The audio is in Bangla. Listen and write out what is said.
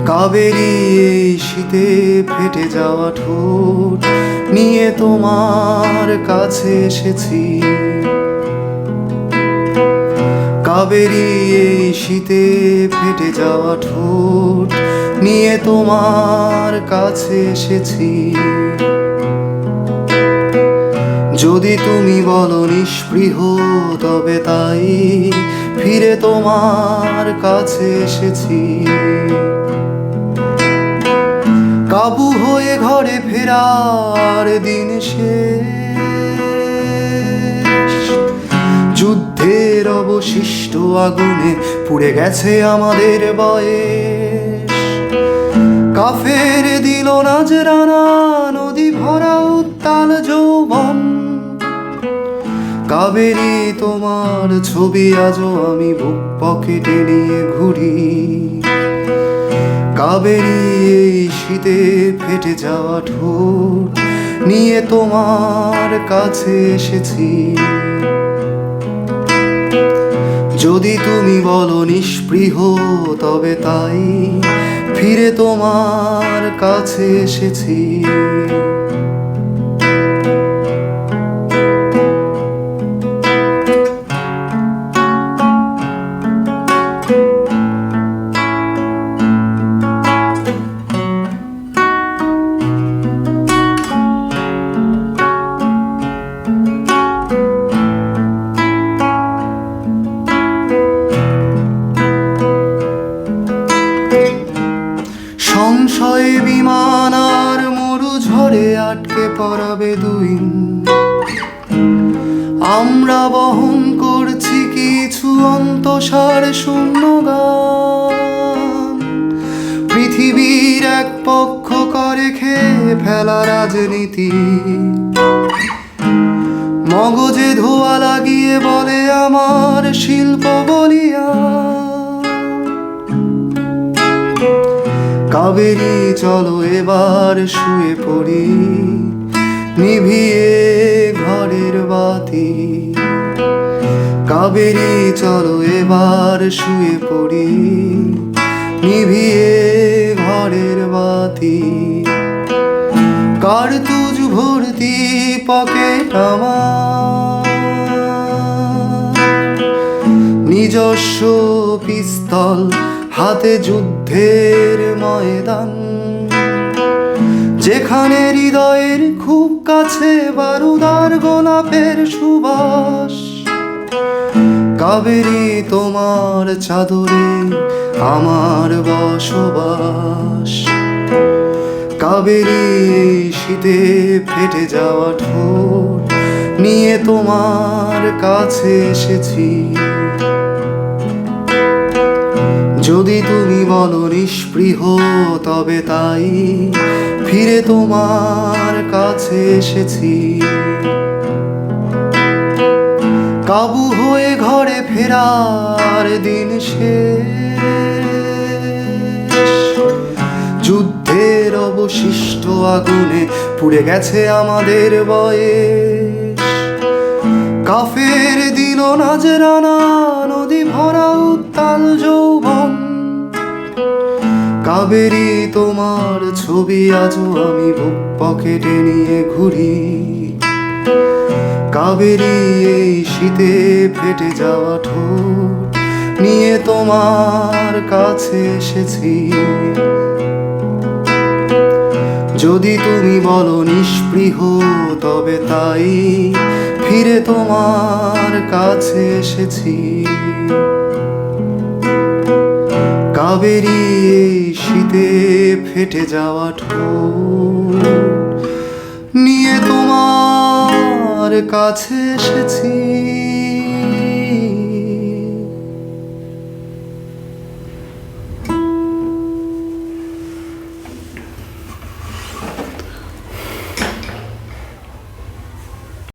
কাবেরী এই শীতে ফেটে যাওয়া ঠোঁট নিয়ে তোমার কাছে এসেছি। কাবেরী এই শীতে ফেটে যাওয়া ঠোঁট নিয়ে তোমার কাছে এসেছি। যদি তুমি বলো নিষ্পৃহ তবে তাই ফিরে তোমার কাছে এসেছি। কাবু হয়ে ঘরে ফেরার দিন শেষ। যুদ্ধের অবশিষ্ট আগুনে পুড়ে গেছে আমাদের বয়স। কাফের দিল নাজরানা নদী ভরা উত্তাল যৌবন। কাবেরী তোমার ছবি আজও আমি বুক পকেটে নিয়ে ঘুরি। কাবেরী এই শীতে ফেটে যাওয়া ঠোঁট নিয়ে তোমার কাছে এসেছি। যদি তুমি বলো নিষ্পৃহ তবে তাই ফিরে তোমার কাছে এসেছি। সংশয়ে বিমান আর মরু ঝড়ে আটকে পড়া বেদুইন। আমরা বহন করছি কিছু অন্তঃসার শূন্য গান। পৃথিবীর এক পক্ষ করে খেয়ে ফেলা রাজনীতি। মগজে ধোয়া লাগিয়ে বলে আমার শিল্প বলিয়া। কাবেরী চলো এবার শুয়ে পড়ি নিভিয়ে ঘরের বাতি। কাবেরী চলো এবার শুয়ে পড়ি নিভিয়ে ঘরের বাতি। কার্তুজ ভর্তি পকেট আমার, নিজস্ব পিস্তল হাতে যুদ্ধের ময়দান। যেখানে হৃদয়ের খুব কাছে বারুদার গোলাপের সুবাস। কাবেরী তোমার চাদরে আমার বসবাস। কাবেরী এই শীতে ফেটে যাওয়া ঠোঁট নিয়ে তোমার কাছে এসেছি। যদি তুমি বলো নিষ্পৃহ তবে তাই ফিরে তোমার কাছে এসেছি। কাবু হয়ে ঘরে ফেরার দিন শেষ। যুদ্ধের অবশিষ্ট আগুনে পুড়ে গেছে আমাদের বয়স। কাফের দিল নাজরানা নদী ভরা উত্তাল যৌবন। কাবেরী তোমার ছবি আজও আমি বুক পকেটে নিয়ে ঘুরি। কাবেরী এই শীতে ফেটে যাওয়া ঠোঁট নিয়ে তোমার কাছে এসেছি। যদি তুমি বলো নিষ্পৃহ তবে তাই ফিরে তোমার কাছে এসেছি। কাবেরী এই শীতে ফেটে যাওয়া ঠোঁট নিয়ে তোমার কাছে এসেছি।